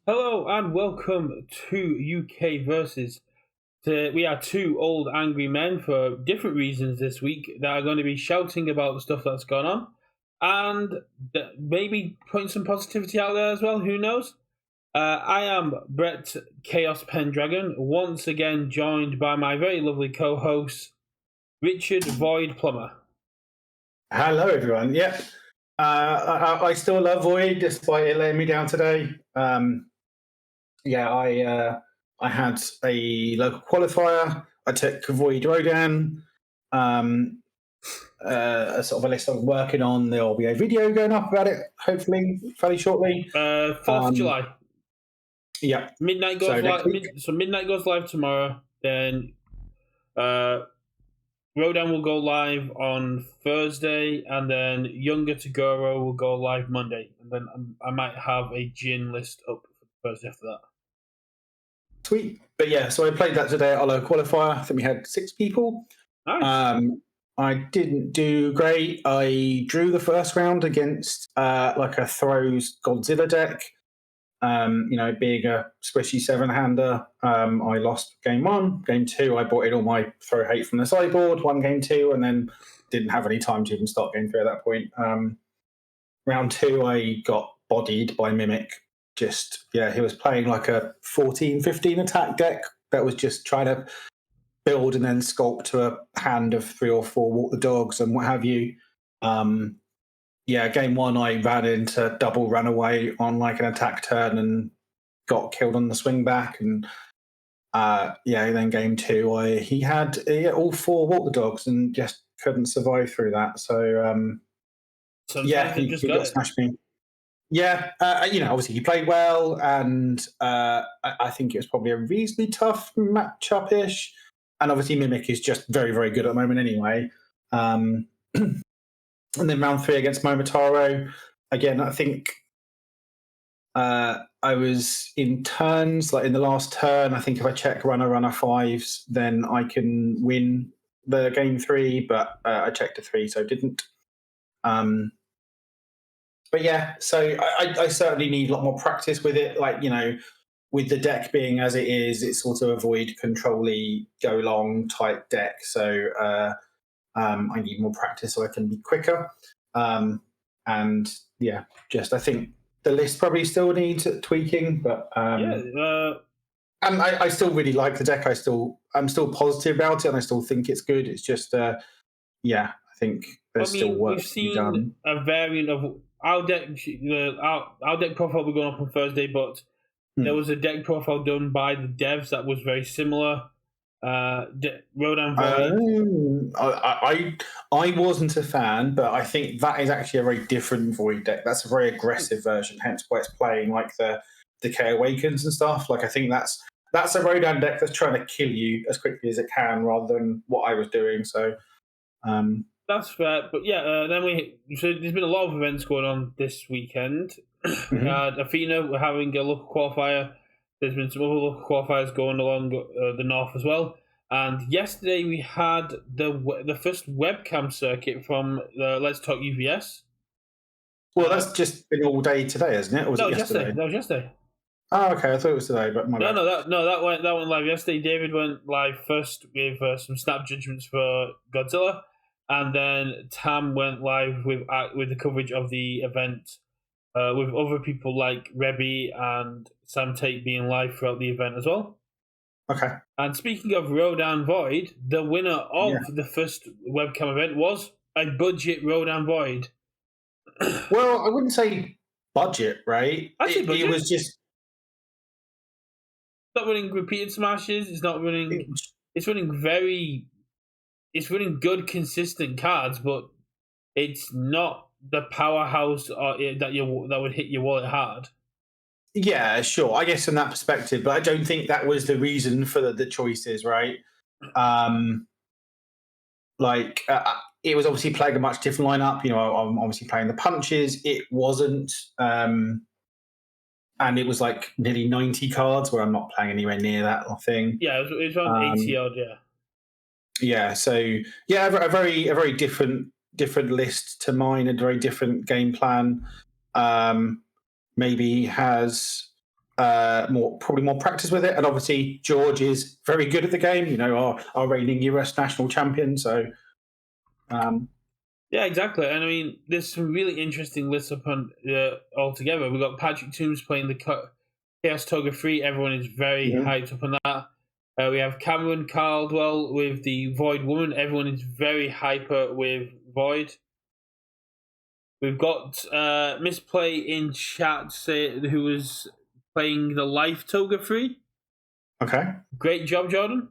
Hello and welcome to UKVersus. We are two old angry men for different reasons this week that are going to be shouting about the stuff that's gone on and maybe putting some positivity out there as well. Who knows? I am Brett Chaos Pendragon, once again joined by my very lovely co-host Richard Void Plumber. Hello, everyone. Yeah, I still love Void despite it letting me down today. I had a local qualifier. I took Void Rodan. A sort of a list I'm working on. There will be a video going up about it, hopefully, fairly shortly. 4th of July. Yeah. Midnight goes live. So midnight goes live tomorrow. Then Rodan will go live on Thursday, and then Younger to Goro will go live Monday, and then I might have a gin list up for Thursday after that. Sweet, but yeah, so I played that today at our local qualifier. I think we had 6 people. Nice. I didn't do great. I drew the first round against like a throws Godzilla deck. Being a squishy 7-hander, I lost game 1. Game 2, I brought in all my throw hate from the sideboard, won game 2, and then didn't have any time to even start game 3 at that point. Round 2, I got bodied by Mimic. He was playing like a 14-15 attack deck that was just trying to build and then sculpt to a hand of 3 or 4 walk the dogs and what have you. Game 1, I ran into double runaway on like an attack turn and got killed on the swing back. And then game 2, he had all 4 walk the dogs and just couldn't survive through that. So he got smashed me. Yeah, obviously he played well, and I think it was probably a reasonably tough matchup-ish. And obviously Mimic is just very, very good at the moment anyway. And then round 3 against Momotaro, again, I think I was in turns, like in the last turn, I think if I check runner 5s, then I can win the game 3, but I checked a 3, so didn't. But yeah, so I certainly need a lot more practice with it. Like, with the deck being as it is, it's sort of avoid control-y, go long type deck. So I need more practice so I can be quicker. I think the list probably still needs tweaking, but and I still really like the deck. I'm still positive about it, and I still think it's good. It's just I think there's still work we've to be done. Seen a variant of our deck. Our deck profile will be going up on Thursday, but there was a deck profile done by the devs that was very similar. Rodan Void. I wasn't a fan, but I think that is actually a very different Void deck. That's a very aggressive version, hence why it's playing like the Decay Awakens and stuff. Like, I think that's a Rodan deck that's trying to kill you as quickly as it can, rather than what I was doing. So that's fair, but there's been a lot of events going on this weekend. We had Athena, we're having a local qualifier. There's been some other local qualifiers going along the north as well. And yesterday we had the first webcam circuit from Let's Talk UVS. Well, that's just been all day today, isn't it? Or was it yesterday? That was yesterday. Oh, okay. I thought it was today, but that went live yesterday. David went live first with some snap judgments for Godzilla, and then Tam went live with the coverage of the event. With other people like Rebby and Sam Tate being live throughout the event as well. Okay. And speaking of Rodan Void, the winner of the first webcam event was a budget Rodan Void. Well, I wouldn't say budget, right? It was just not running repeated smashes. It's not running. It's running It's running good, consistent cards, but it's not the powerhouse that would hit your wallet hard. Yeah, sure. I guess from that perspective, but I don't think that was the reason for the choices, right? It was obviously playing a much different lineup. I'm obviously playing the punches. It wasn't, and it was like nearly 90 cards, where I'm not playing anywhere near that thing. Yeah, it was on 80 odd. Yeah. Yeah. So yeah, a very different list to mine, a very different game plan. Maybe has probably more practice with it. And obviously, George is very good at the game. You know, our reigning US national champion. So, yeah, exactly. And I mean, there's some really interesting lists up on altogether. We've got Patrick Toombs playing the Chaos Toga 3. Everyone is very hyped up on that. We have Cameron Caldwell with the Void Woman. Everyone is very hyper with Void. We've got Misplay in chat who was playing the Life Toga 3. Okay. Great job, Jordan.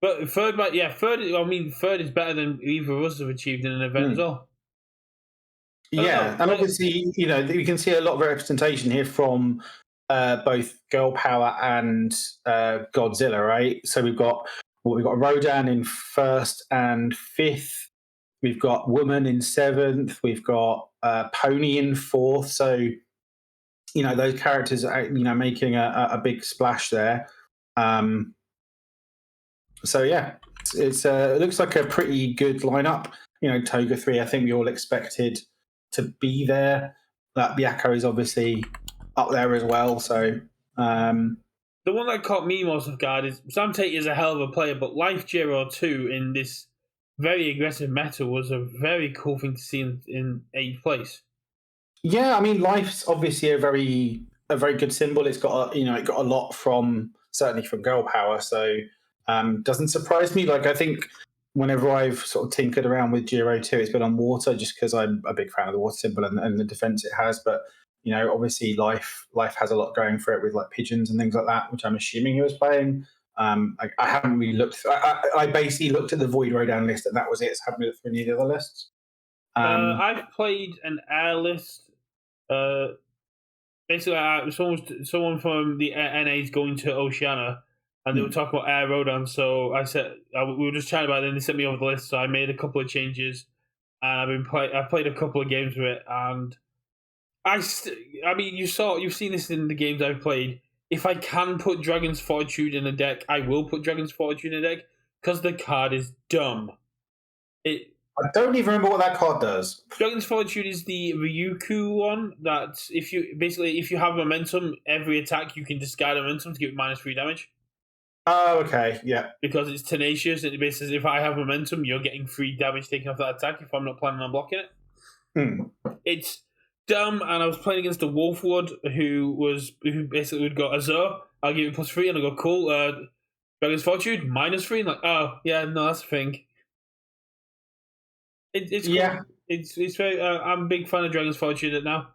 But third. I mean, third is better than either of us have achieved in an event as well. Yeah, and obviously, you know, you can see a lot of representation here from both Girl Power and Godzilla, right? So we've got Rodan in first and fifth. We've got Woman in seventh. We've got Pony in fourth. So, you know, those characters are, you know, making a big splash there. So yeah, it looks like a pretty good lineup. You know, Toga 3, I think we all expected to be there. That Byakko is obviously up there as well. So the one that caught me most off guard is Sam Tate is a hell of a player, but Life Jiro 2 in this very aggressive meta was a very cool thing to see in 8th place. Yeah, I mean, Life's obviously a very good symbol. It's got it got a lot from certainly from Girl Power. So doesn't surprise me. Like I think whenever I've sort of tinkered around with Giro 2, it's been on water just because I'm a big fan of the water symbol and the defense it has. But, you know, obviously Life has a lot going for it with like pigeons and things like that, which I'm assuming he was playing. I haven't really looked. I basically looked at the Void Rodan list and that was it. So I haven't looked through any of the other lists. I've played an air list. Basically, someone from the NA's going to Oceania, and they were talking about Air Rodan. So I said we were just chatting about it, and they sent me over the list. So I made a couple of changes, and I played a couple of games with it, and I mean, you've seen this in the games I've played. If I can put Dragon's Fortitude in a deck, I will put Dragon's Fortitude in a deck because the card is dumb. I don't even remember what that card does. Dragon's Fortitude is the Ryuku one that if you have momentum, every attack you can discard momentum to give it -3 damage. Oh, okay, yeah. Because it's tenacious, and it basically says if I have momentum, you're getting 3 damage taken off that attack if I'm not planning on blocking it. It's dumb, and I was playing against a Wolfwood who basically would go Azure, I'll give you +3, and I go cool. Dragon's Fortitude -3, and like, oh yeah, no, that's a thing. It's cool. Yeah. It's very. I'm a big fan of Dragon's Fortitude now.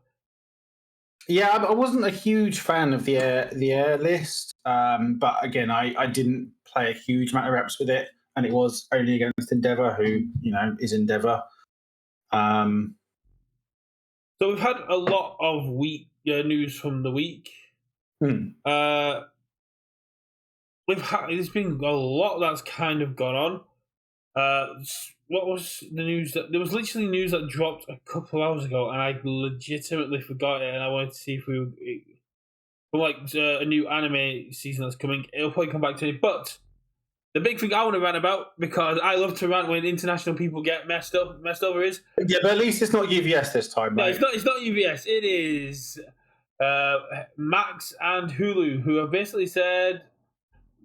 Yeah, I wasn't a huge fan of the air list, but again, I didn't play a huge amount of reps with it, and it was only against Endeavour, who is Endeavour. So we've had a lot of week news from the week. There's been a lot that's kind of gone on. What was the news? There was literally news that dropped a couple hours ago, and I legitimately forgot it. And I wanted to see if a new anime season that's coming. It'll probably come back to me. But the big thing I want to rant about, because I love to rant when international people get messed over, is but at least it's not UVS this time. No, right? it's not UVS. It is Max and Hulu, who have basically said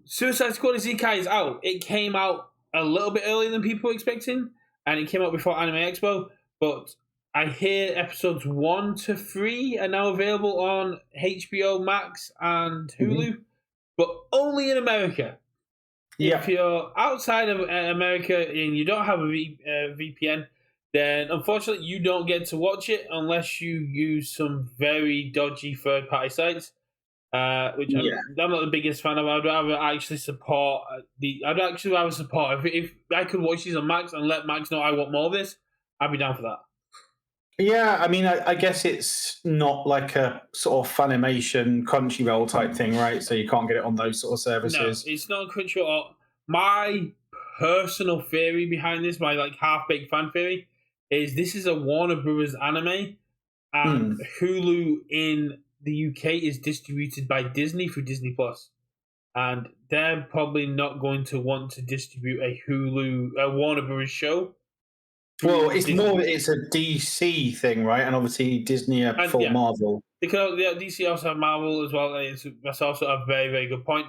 Suicide Squad Isekai is out. It came out a little bit earlier than people were expecting, and it came out before Anime Expo. But I hear episodes 1 to 3 are now available on HBO Max and Hulu, but only in America. Yeah. If you're outside of America and you don't have a VPN, then unfortunately you don't get to watch it unless you use some very dodgy third-party sites. Which I'm not the biggest fan of. I'd rather actually support if I could watch these on Max and let Max know I want more of this, I'd be down for that. Yeah, I mean, I guess it's not like a sort of Funimation, Crunchyroll type thing, right? So you can't get it on those sort of services. No, it's not Crunchyroll. My personal theory behind this, my like half-baked fan theory, is this is a Warner Brothers anime, and Hulu in the UK is distributed by Disney through Disney Plus, and they're probably not going to want to distribute a Warner Brothers show Well, through it's Disney. more. It's a DC thing, right? And obviously Disney are And, full yeah. Marvel. Because DC also have Marvel as well. That's also a very, very good point.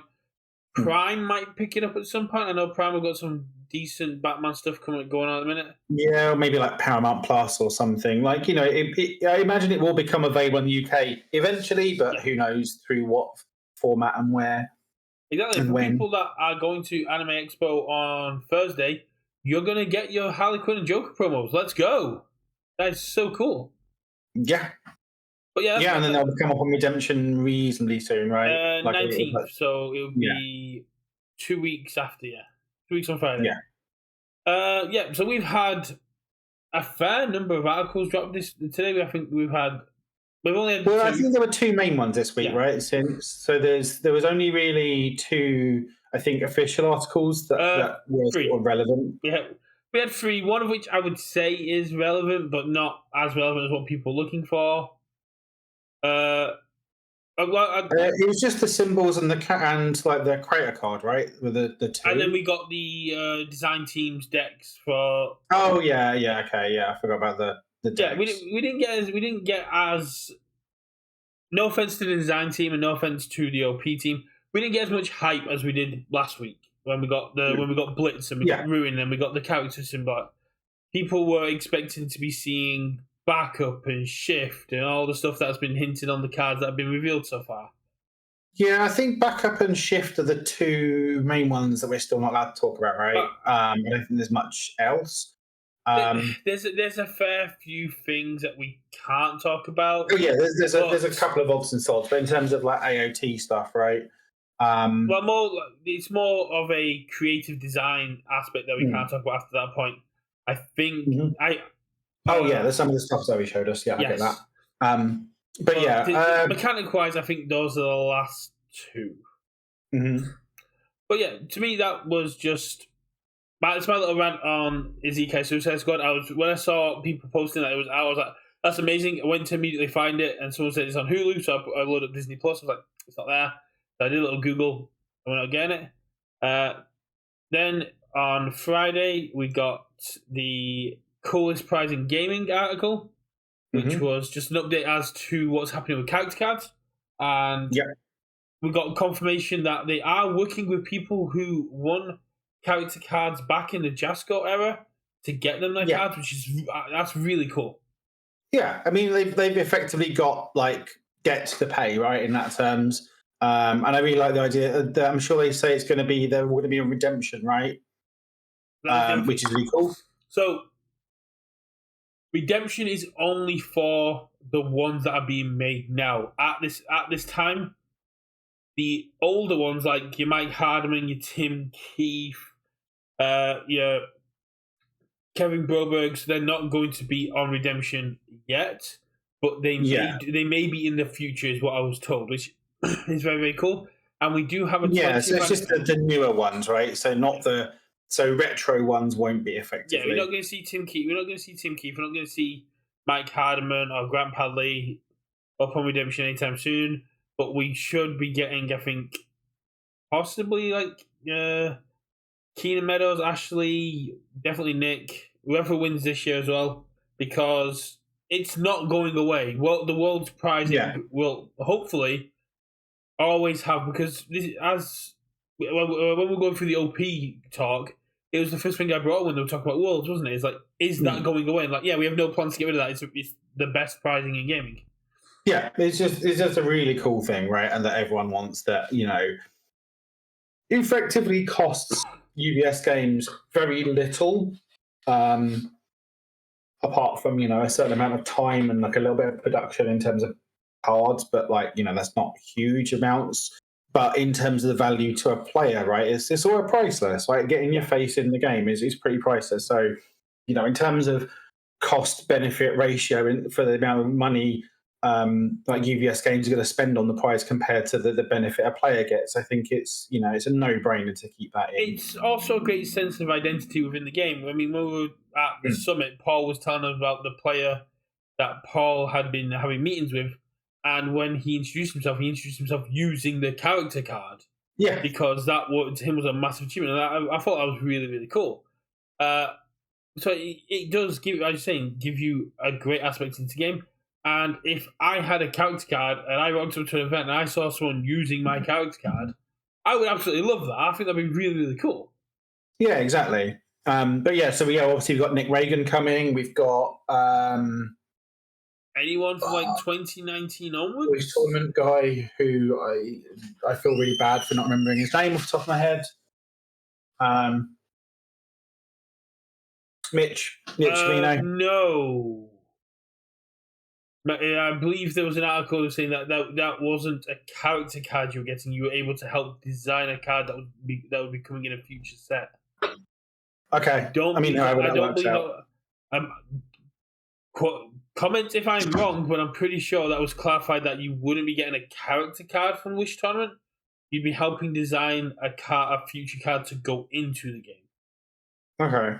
Prime might pick it up at some point. I know Prime have got some decent Batman stuff going on at the minute. Yeah, or maybe like Paramount Plus or something. Like, I imagine it will become available in the UK eventually, but who knows through what format and where. Exactly. And For when. people that are going to Anime Expo on Thursday, you're going to get your Harley Quinn and Joker promos. Let's go. That is so cool. Yeah. But yeah, and then they'll come up on Redemption reasonably soon, right? 19th, so it'll be 2 weeks after, 2 weeks on Friday. So we've had a fair number of articles dropped today. I think we've only had I think there were two main ones this week, right? So there was only really two, I think, official articles that were sort of relevant. We had three, one of which I would say is relevant, but not as relevant as what people are looking for. It was just the symbols and the creator card, right? With the two. And then we got the design team's decks for. Oh yeah, okay, yeah. I forgot about the decks. Yeah, we didn't get as. No offense to the design team and no offense to the OP team, we didn't get as much hype as we did last week when we got Blitz and we got Ruin and we got the character symbol. People were expecting to be seeing Backup and Shift and all the stuff that's been hinted on the cards that have been revealed so far. Yeah, I think Backup and Shift are the two main ones that we're still not allowed to talk about, right? I don't think there's much else. There's a fair few things that we can't talk about. Oh yeah, there's a couple of odds and sods, but in terms of like AOT stuff, right? It's more of a creative design aspect that we can't talk about after that point. I think there's some of the stuff that we showed us. Yeah, I get that. Mechanic wise, I think those are the last two. But yeah, to me that was just. It's my little rant on Isekai Suicide Squad. When I saw people posting that, I was like, "That's amazing!" I went to immediately find it, and someone said it's on Hulu, so I loaded up Disney Plus. I was like, "It's not there." So I did a little Google, and we're not getting it. Then on Friday, we got the coolest prize in gaming article, which was just an update as to what's happening with character cards, and we got confirmation that they are working with people who won character cards back in the Jasco era to get them their cards, that's really cool. Yeah, I mean they've effectively got like debts to pay, right? In that terms, and I really like the idea that I'm sure they say there will going to be a redemption, right? Which is really cool. So redemption is only for the ones that are being made now at this time. The older ones, like your Mike Hardiman, your Tim Keefe, your Kevin Brobergs, they're not going to be on redemption yet, but they may be in the future, is what I was told, which is very, very cool. And we do have a so it's just the newer ones, right? So not so retro ones won't be effectively. Yeah, we're not going to see Tim Keefe. We're not going to see Mike Hardiman or Grant Padley up on redemption anytime soon. But we should be getting, I think, possibly like Keenan Meadows, Ashley, definitely Nick, whoever wins this year as well, because it's not going away. Well, the world's prizing will hopefully always have, because when we're going through the OP talk, it was the first thing I brought when they were talking about worlds, wasn't it? It's like, is that going away? And like, we have no plans to get rid of that. It's the best prizing in gaming. Yeah, it's just a really cool thing, right? And that everyone wants that, effectively costs UVS games very little, apart from, a certain amount of time and like a little bit of production in terms of cards, but like, that's not huge amounts. But in terms of the value to a player, right, it's all priceless, right? Getting your face in the game is pretty priceless. So, in terms of cost benefit ratio for the amount of money like UVS games are going to spend on the prize compared to the benefit a player gets, I think it's a no-brainer to keep that in. It's also a great sense of identity within the game. I mean, when we were at the summit, Paul was telling us about the player that Paul had been having meetings with, and when he introduced himself using the character card. Yeah, because that was a massive achievement, and I thought that was really, really cool. So it does give, I was saying, give you a great aspect into the game. And if I had a character card and I walked up to an event and I saw someone using my character card, I would absolutely love that. I think that'd be really, really cool. Yeah, exactly. But yeah, so obviously we've got Nick Reagan coming. We've got Anyone from like 2019 onwards? this tournament guy who I feel really bad for not remembering his name off the top of my head. Mitch Mino. No. I believe there was an article saying that wasn't a character card you were getting. You were able to help design a card that would be coming in a future set. Okay. Comment if I'm wrong, but I'm pretty sure that was clarified that you wouldn't be getting a character card from Wish Tournament. You'd be helping design a future card to go into the game. Okay.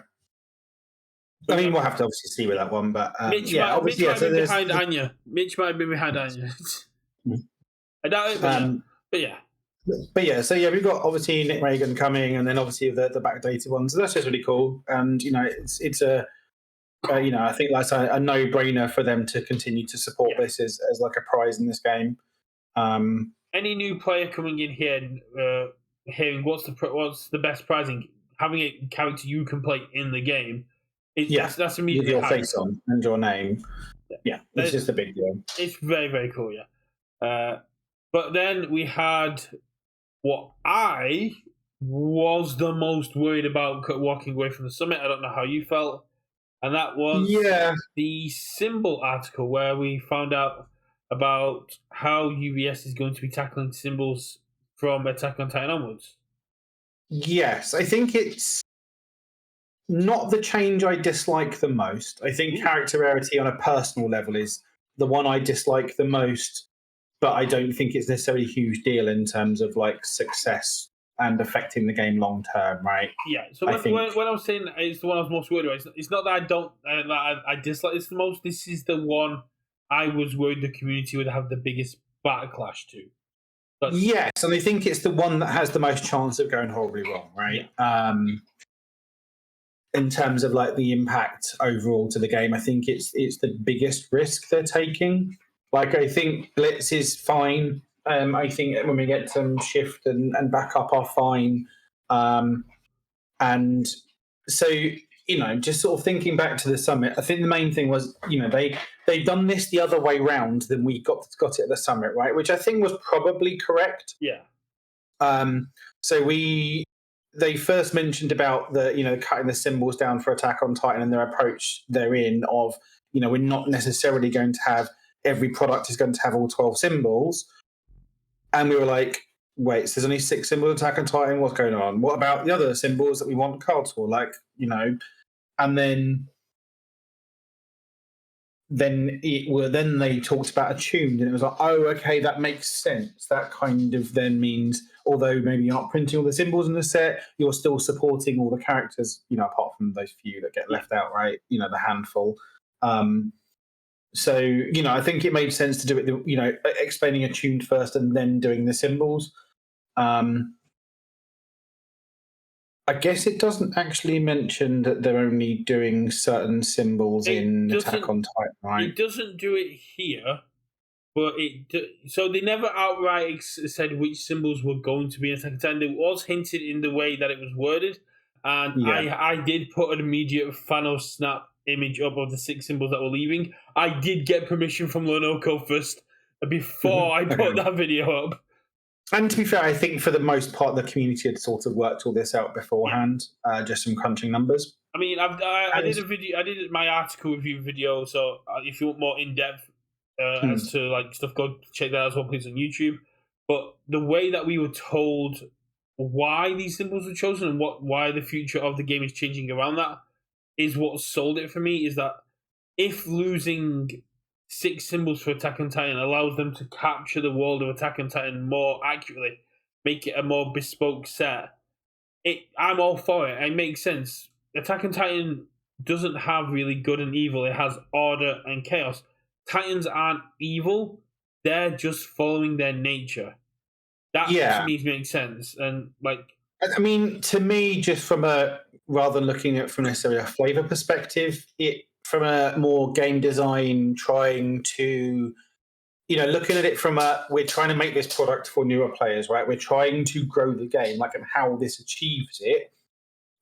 I mean, we'll have to obviously see with that one, but Mitch might be behind Anya. Mitch might be behind Anya. I doubt it, but yeah. But yeah, so yeah, we've got obviously Nick Reagan coming, and then obviously the backdated ones. So that's just really cool, and it's a I think that's a no-brainer for them to continue to support this as like a prize in this game. Any new player coming in here, hearing what's the best prizing, having a character you can play in the game. That's immediately with your face on and your name. Yeah, it's just a big deal. It's very, very cool, yeah. But then we had what I was the most worried about walking away from the summit. I don't know how you felt. And that was the symbol article where we found out about how UVS is going to be tackling symbols from Attack on Titan onwards. Yes, I think it's not the change I dislike the most. I think character rarity on a personal level is the one I dislike the most, but I don't think it's necessarily a huge deal in terms of like success and affecting the game long term, right? Yeah. So when I was saying it's the one I was most worried about, it's not that I don't I dislike this the most. This is the one I was worried the community would have the biggest backlash to. Yes, and I think it's the one that has the most chance of going horribly wrong, right? Yeah. In terms of like the impact overall to the game, I think it's the biggest risk they're taking. Like, I think Blitz is fine. I think when we get some shift and backup are fine. And so, just sort of thinking back to the summit, I think the main thing was, they've done this the other way round than we got it at the summit, right? Which I think was probably correct. Yeah. So they first mentioned about the cutting the symbols down for Attack on Titan and their approach therein of, we're not necessarily going to have every product is going to have all 12 symbols. And we were like, wait, so there's only 6 symbols Attack on Titan? What's going on? What about the other symbols that we want cards for? Like, and then they talked about attuned, and it was like, oh, okay, that makes sense. That kind of then means, although maybe you're not printing all the symbols in the set, you're still supporting all the characters, apart from those few that get left out, right? The handful. So, I think it made sense to do it, explaining attuned first and then doing the symbols. I guess it doesn't actually mention that they're only doing certain symbols in Attack on Titan, right? It doesn't do it here, but so they never outright said which symbols were going to be in Attack on Titan. It was hinted in the way that it was worded, and I did put an immediate Thanos snap image up of the 6 symbols that were leaving. I did get permission from Lonoko first before I put that video up. And to be fair, I think for the most part, the community had sort of worked all this out beforehand, just from crunching numbers. I mean, I did a video. I did my article review video. So if you want more in depth as to like stuff, go check that out as well, please, on YouTube. But the way that we were told why these symbols were chosen and why the future of the game is changing around that is what sold it for me. Is that if losing 6 symbols for Attack on Titan allows them to capture the world of Attack on Titan more accurately, make it a more bespoke set, I'm all for it. It makes sense. Attack on Titan doesn't have really good and evil. It has order and chaos. Titans aren't evil. They're just following their nature. That to me makes sense. And like, I mean, to me, just from a rather than looking at it from necessarily a flavor perspective, it from a more game design, trying to looking at it from we're trying to make this product for newer players, right? We're trying to grow the game, like, and how this achieves it.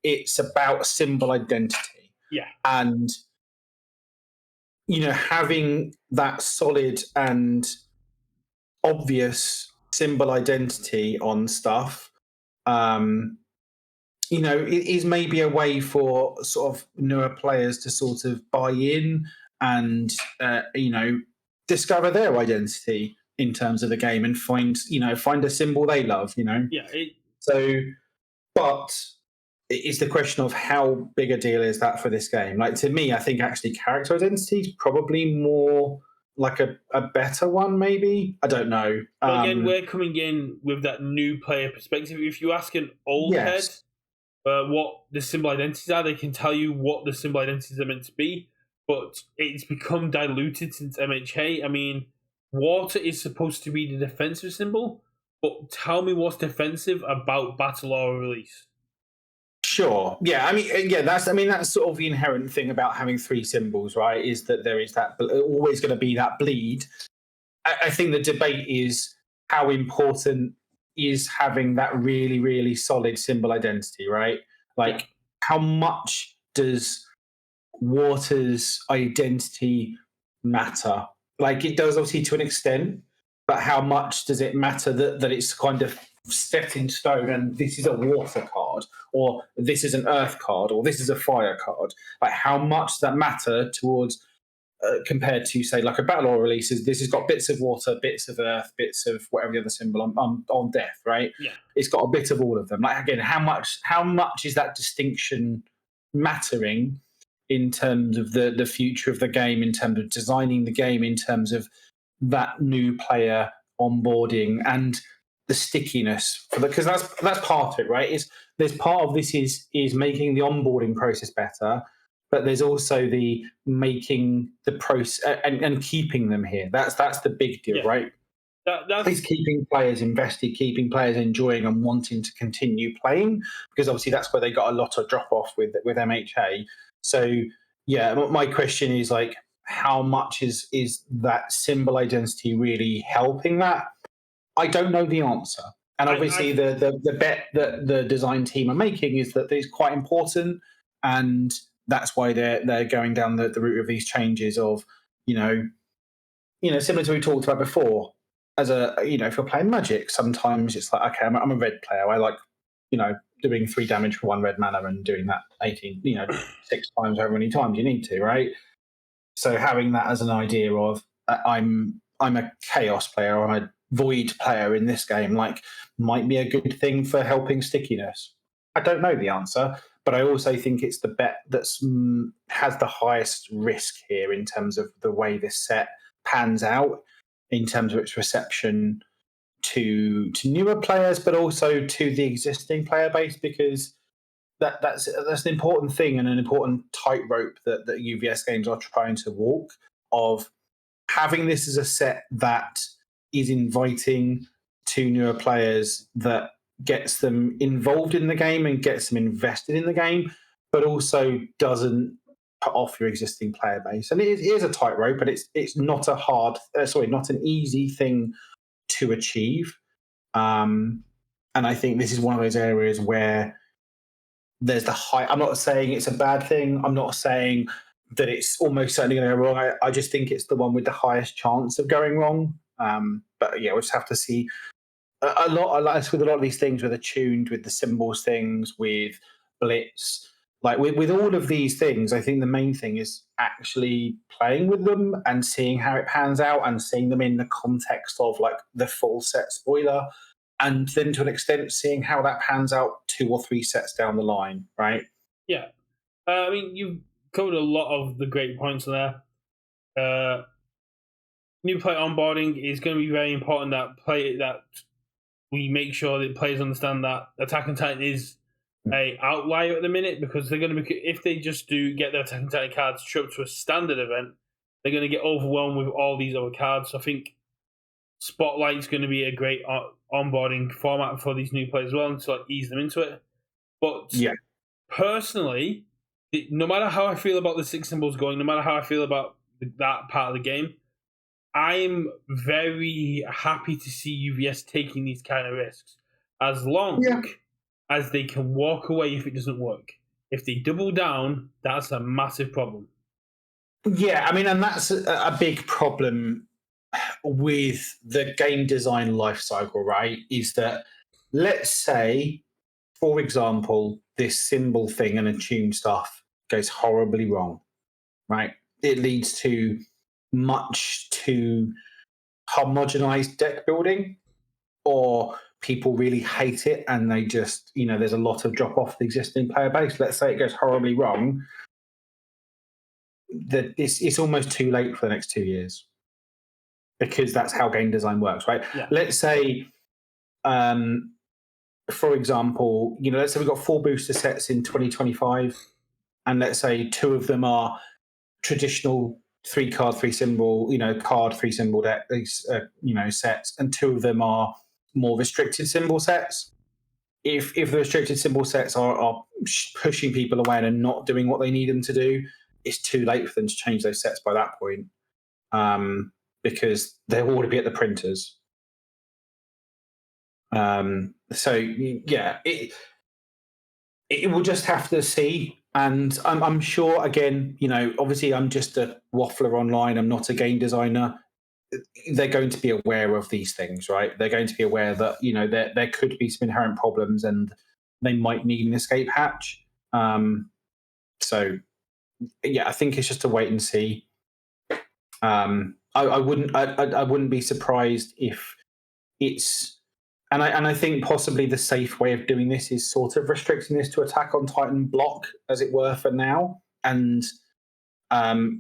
It's about symbol identity, Yeah. and having that solid and obvious symbol identity on stuff. It is maybe a way for sort of newer players to sort of buy in and discover their identity in terms of the game and find a symbol they love. Yeah. So, but it's the question of how big a deal is that for this game. Like, to me, I think actually character identity is probably more like a better one. Maybe, I don't know. But again, we're coming in with that new player perspective. If you ask an old head what the symbol identities are, they can tell you what the symbol identities are meant to be, but it's become diluted since MHA. I mean, water is supposed to be the defensive symbol, but tell me what's defensive about battle or release. Sure. Yeah. That's sort of the inherent thing about having three symbols, right? Is that there is that always going to be that bleed. I think the debate is how important is having that really, really solid symbol identity, right? Like, how much does water's identity matter? Like, it does obviously to an extent, but how much does it matter that it's kind of set in stone and this is a water card, or this is an earth card, or this is a fire card? Like, how much does that matter towards compared to, say, like a battle or releases? This has got bits of water, bits of earth, bits of whatever the other symbol on death, right? Yeah. It's got a bit of all of them. Like, again, how much is that distinction mattering in terms of the future of the game, in terms of designing the game, in terms of that new player onboarding and the stickiness because that's part of it, right? There's part of this is making the onboarding process better, but there's also the making the process and keeping them here. That's the big deal, right? That's keeping players invested, keeping players enjoying and wanting to continue playing, because obviously that's where they got a lot of drop off with MHA. So yeah, my question is, like, how much is that symbol identity really helping that? I don't know the answer. And obviously the bet that the design team are making is that it's quite important, and that's why they're going down the route of these changes of, similar to what we talked about before. As if you're playing Magic, sometimes it's like, okay, I'm a red player. I like, doing 3 damage for 1 red mana and doing that 18, 6 times, however many times you need to, right? So having that as an idea of I'm a chaos player or I'm a void player in this game, like, might be a good thing for helping stickiness. I don't know the answer, but I also think it's the bet that has the highest risk here in terms of the way this set pans out, in terms of its reception to newer players, but also to the existing player base, because that's an important thing and an important tightrope that UVS games are trying to walk, of having this as a set that is inviting to newer players, that gets them involved in the game and gets them invested in the game, but also doesn't put off your existing player base. And it is a tightrope, but it's not not an easy thing to achieve. And I think this is one of those areas where there's the high. I'm not saying it's a bad thing. I'm not saying that it's almost certainly going to go wrong. I just think it's the one with the highest chance of going wrong. But yeah, we'll just have to see. A lot with a lot of these things, where they're tuned with the symbols things, with Blitz, like with all of these things, I think the main thing is actually playing with them and seeing how it pans out, and seeing them in the context of, like, the full set spoiler, and then to an extent seeing how that pans out 2 or 3 sets down the line, right? Yeah. I mean, you've covered a lot of the great points there. New player onboarding is going to be very important. That we make sure that players understand that Attack on Titan is a outlier at the minute, because they're going to be, if they just do get their Attack on Titan cards show up to a standard event, they're going to get overwhelmed with all these other cards. So I think Spotlight is going to be a great onboarding format for these new players as well, and to, like, ease them into it. But yeah, personally, no matter how I feel about the six symbols going, no matter how I feel about that part of the game, I'm very happy to see UVS taking these kind of risks, as long as they can walk away if it doesn't work. If they double down, that's a massive problem. Yeah, I mean, and that's a big problem with the game design life cycle, right? Is that, let's say, for example, this symbol thing and attune stuff goes horribly wrong, right? It leads to much too homogenized deck building, or people really hate it and they just, there's a lot of drop off the existing player base. Let's say it goes horribly wrong. That it's almost too late for the next 2 years, because that's how game design works, right? Yeah. Let's say, for example, let's say we've got 4 booster sets in 2025, and let's say 2 of them are traditional 3 card, 3 symbol, card 3 symbol deck, sets, and 2 of them are more restricted symbol sets. If the restricted symbol sets are pushing people away and not doing what they need them to do, it's too late for them to change those sets by that point, because they'll already be at the printers. So yeah, it will just have to see. And I'm sure, again, obviously I'm just a waffler online. I'm not a game designer. They're going to be aware of these things, right? They're going to be aware that, there could be some inherent problems and they might need an escape hatch. So yeah, I think it's just a wait and see. I wouldn't be surprised if it's, and I think possibly the safe way of doing this is sort of restricting this to Attack on Titan block, as it were, for now, and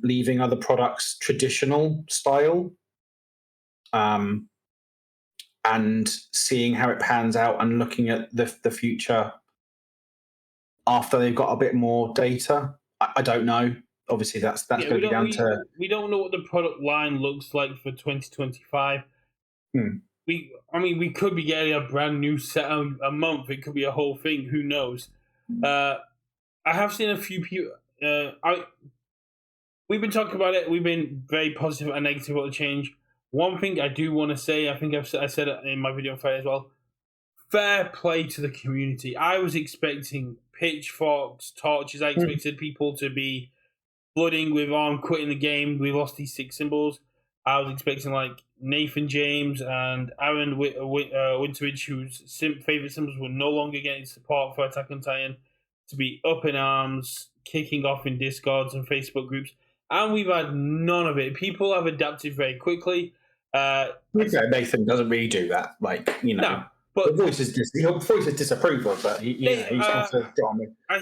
leaving other products traditional style, and seeing how it pans out and looking at the future after they've got a bit more data. I don't know. Obviously, that's going to be down to. We don't know what the product line looks like for 2025. We could be getting a brand new set a month. It could be a whole thing. Who knows? I have seen a few people. We've been talking about it. We've been very positive and negative about the change. One thing I do want to say, I think I said it in my video on Friday as well. Fair play to the community. I was expecting pitchforks, torches. I expected people to be flooding with "I'm quitting the game. We lost these 6 symbols." I was expecting like Nathan James and Aaron Winterridge, whose favorite symbols were no longer getting support for Attack on Titan, to be up in arms, kicking off in Discords and Facebook groups. And we've had none of it. People have adapted very quickly. Nathan doesn't really do that. No, but the voice is disapproval, but he's I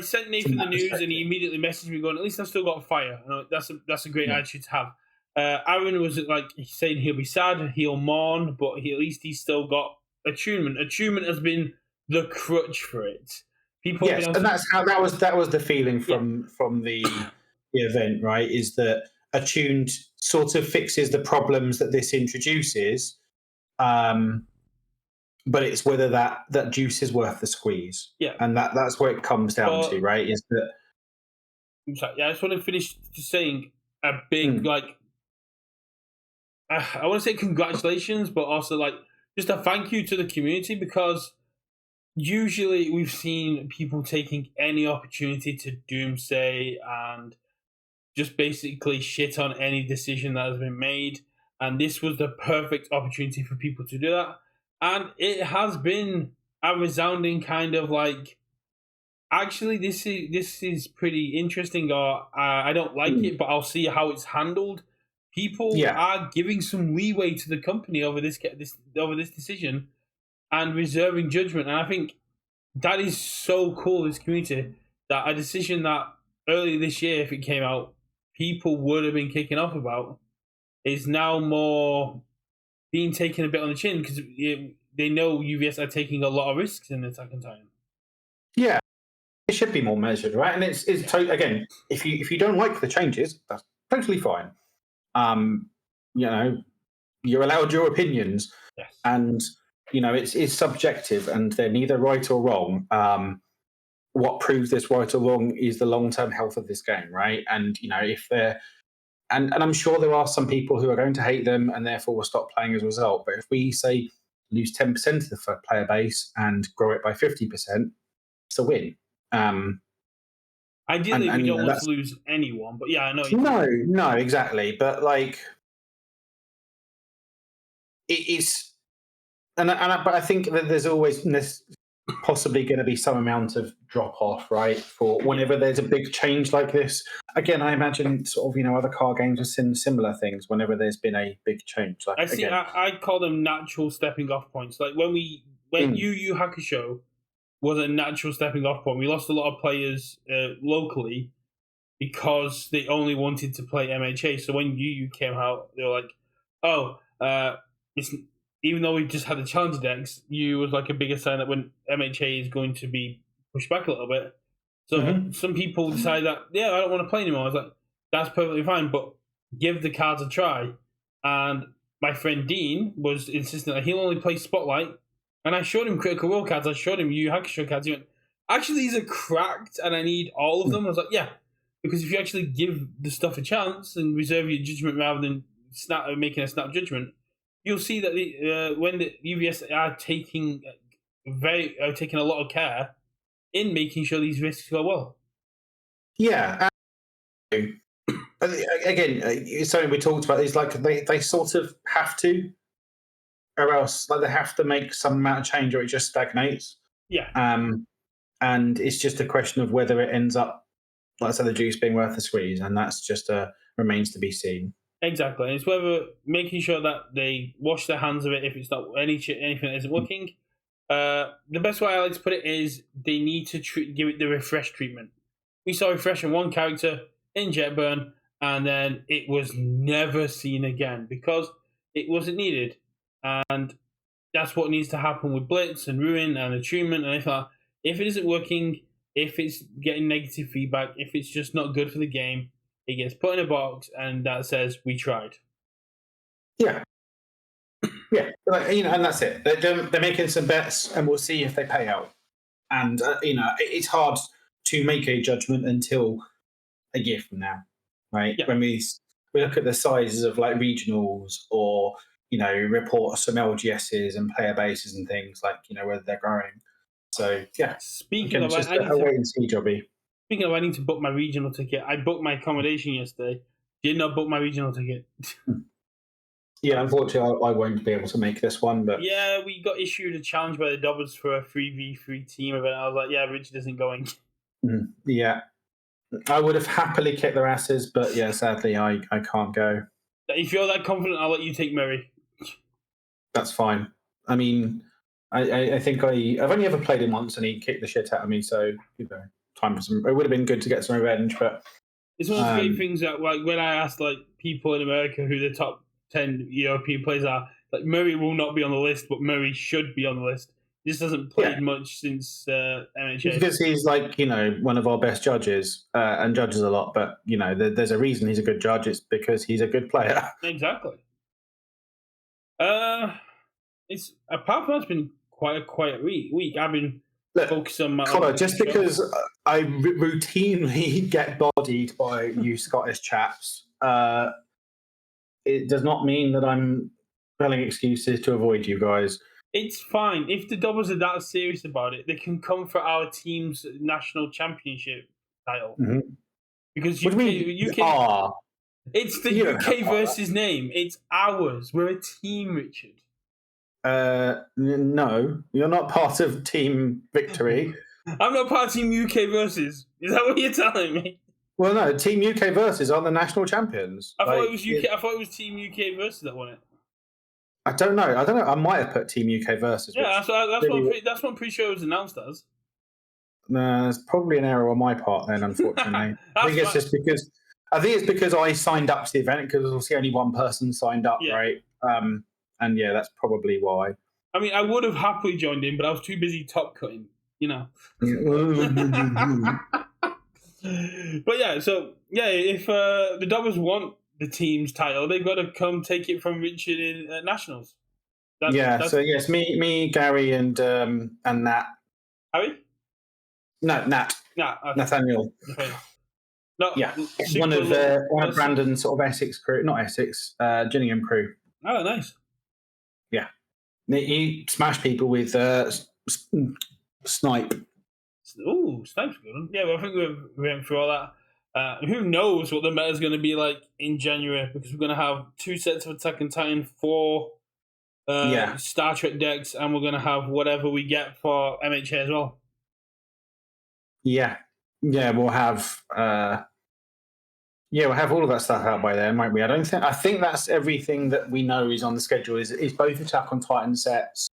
sent Nathan the news, and he immediately messaged me going, "At least I've still got fire." That's a great attitude to have. Aaron was he's saying he'll be sad, he'll mourn, but at least he's still got attunement. Attunement has been the crutch for it. People, yes, and that's how that was the feeling from the event, right? Is that attuned sort of fixes the problems that this introduces, but it's whether that juice is worth the squeeze. Yeah, and that's where it comes down to, right? Is that? I'm sorry, I just want to finish just saying a big I want to say congratulations, but also just a thank you to the community, because usually we've seen people taking any opportunity to doomsay and just basically shit on any decision that has been made, and this was the perfect opportunity for people to do that. And it has been a resounding kind of actually this is pretty interesting, or I don't like it, but I'll see how it's handled. People are giving some leeway to the company over this decision and reserving judgment, and I think that is so cool. This community, that a decision that earlier this year, if it came out, people would have been kicking off about, is now more being taken a bit on the chin, because they know UVS are taking a lot of risks in Attack on Titan. Yeah, it should be more measured, right? And it's again, if you don't like the changes, that's totally fine. You're allowed your opinions, and it's subjective, and they're neither right or wrong. what proves this right or wrong is the long-term health of this game, right? And if they're and I'm sure there are some people who are going to hate them and therefore will stop playing as a result. But if we say lose 10% of the player base and grow it by 50%, it's a win. Ideally, we don't want to lose anyone, but yeah, I know. No, exactly. But like, it's but I think that there's always possibly going to be some amount of drop off, right? For whenever there's a big change like this. Again, I imagine sort of other car games have seen similar things whenever there's been a big change. Like I call them natural stepping off points. Like when Yu Hakusho was a natural stepping off point. We lost a lot of players locally because they only wanted to play MHA. So when Yu came out, they were like, "Oh, it's." Even though we just had the challenger decks, Yu was like a bigger sign that when MHA is going to be pushed back a little bit. So some people decide that, I don't want to play anymore. I was like, that's perfectly fine, but give the cards a try. And my friend Dean was insistent that he'll only play Spotlight. And I showed him Critical Role cards. I showed him Yu Hakusho cards. He went, actually, these are cracked and I need all of them. I was like, yeah, because if you actually give the stuff a chance and reserve your judgment rather than making a snap judgment, you'll see that when the UVS are taking a lot of care in making sure these risks go well. Yeah. Again, it's something we talked about. Is like they sort of have to, or else like they have to make some amount of change, or it just stagnates. Yeah. And it's just a question of whether it ends up, like I said, the juice being worth the squeeze, and that's just remains to be seen. Exactly. It's whether making sure that they wash their hands of it if it's not anything that isn't working. The best way I like to put it is they need to give it the refresh treatment. We saw refresh on one character in Jetburn, and then it was never seen again because it wasn't needed. And that's what needs to happen with Blitz and Ruin and Attunement. And if it isn't working, if it's getting negative feedback, if it's just not good for the game, it gets put in a box, and that says we tried. Yeah, and that's it. They're making some bets, and we'll see if they pay out. And it's hard to make a judgment until a year from now, right? Yeah. When we look at the sizes of like regionals, or report some LGSs and player bases and things like whether they're growing. So yeah. Speaking of, just a wait and see jobby. Speaking of, I need to book my regional ticket. I booked my accommodation yesterday. Did not book my regional ticket. Yeah, unfortunately, I won't be able to make this one. But yeah, we got issued a challenge by the Dobbers for a 3v3 team event. I was like, yeah, Richard isn't going. Yeah, I would have happily kicked their asses, but yeah, sadly, I can't go. If you're that confident, I'll let you take Murray. That's fine. I mean, I think I've only ever played him once, and he kicked the shit out of me. So time for some. It would have been good to get some revenge, but it's one of the great things that, like, when I asked like people in America who the top 10 European players are, like, Murray will not be on the list, but Murray should be on the list. He just hasn't played much since MHA. Because he's like one of our best judges and judges a lot, but there's a reason he's a good judge. It's because he's a good player. Exactly. It's apart from that's been quite a quiet week. I've been. Connor, just because I routinely get bodied by you Scottish chaps, it does not mean that I'm telling excuses to avoid you guys. It's fine. If the Dobbers are that serious about it, they can come for our team's national championship title. Because UK, it's the UKVersus name. It's ours. We're a team, Richard. No, you're not part of Team Victory. I'm not part of Team UKVersus. Is that what you're telling me? Well, no, Team UKVersus are the national champions. I thought it was UK. I thought it was Team UKVersus that won it. I don't know. I might have put Team UKVersus. Yeah, that's what I'm pretty sure it was announced as. No, it's probably an error on my part then, unfortunately. I think it's because I signed up to the event, because obviously only one person signed up, right? And yeah, that's probably why. I mean, I would have happily joined in, but I was too busy top cutting, But yeah, if the Dobbers want the team's title, they've got to come take it from Richard in Nationals. So yes, me, Gary, and Nat. Harry? No, Nat. Nah, Nathaniel. Not Yeah, super one of Brandon's sort of Essex crew, not Essex, Gillingham crew. Oh, nice. Yeah, he smashed people with snipe. Ooh, Snipe's good. Yeah, well, I think we went through all that. Who knows what the meta is going to be like in January, because we're going to have 2 sets of Attack on Titan, 4 Star Trek decks, and we're going to have whatever we get for MHA as well. Yeah, we'll have we'll have all of that stuff out by then, won't we? I think that's everything that we know is on the schedule. Is both Attack on Titan sets,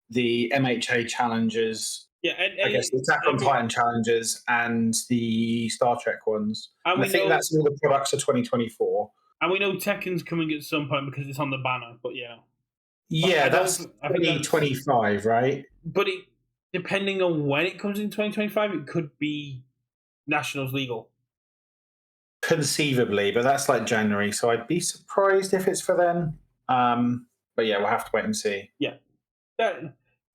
the MHA challenges. Yeah, I guess the Attack on Titan challenges and the Star Trek ones. And I think that's all the products of 2024. And we know Tekken's coming at some point because it's on the banner, but yeah. Yeah, that's 2025, right? But depending on when it comes in 2025, it could be Nationals legal. Conceivably, but that's like January, so I'd be surprised if it's for then. But yeah, we'll have to wait and see. Yeah.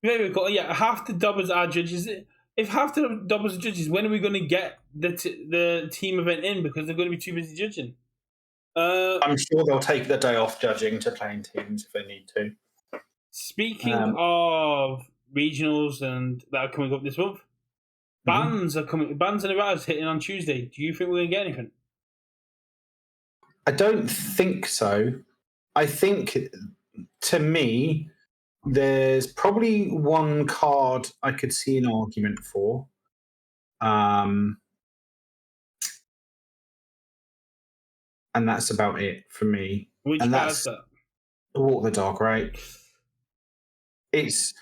Very cool. Yeah, half the dubbers are judges. If half the dubbers are judges, when are we going to get the team event in? Because they're going to be too busy judging. I'm sure they'll take the day off judging to play in teams if they need to. Speaking of regionals and that are coming up this month, bans are coming. Bans and erratas hitting on Tuesday. Do you think we're going to get anything? I don't think so. I think, to me, there's probably one card I could see an argument for. And that's about it for me. Which and that's that? Walk the Dog, right? It's...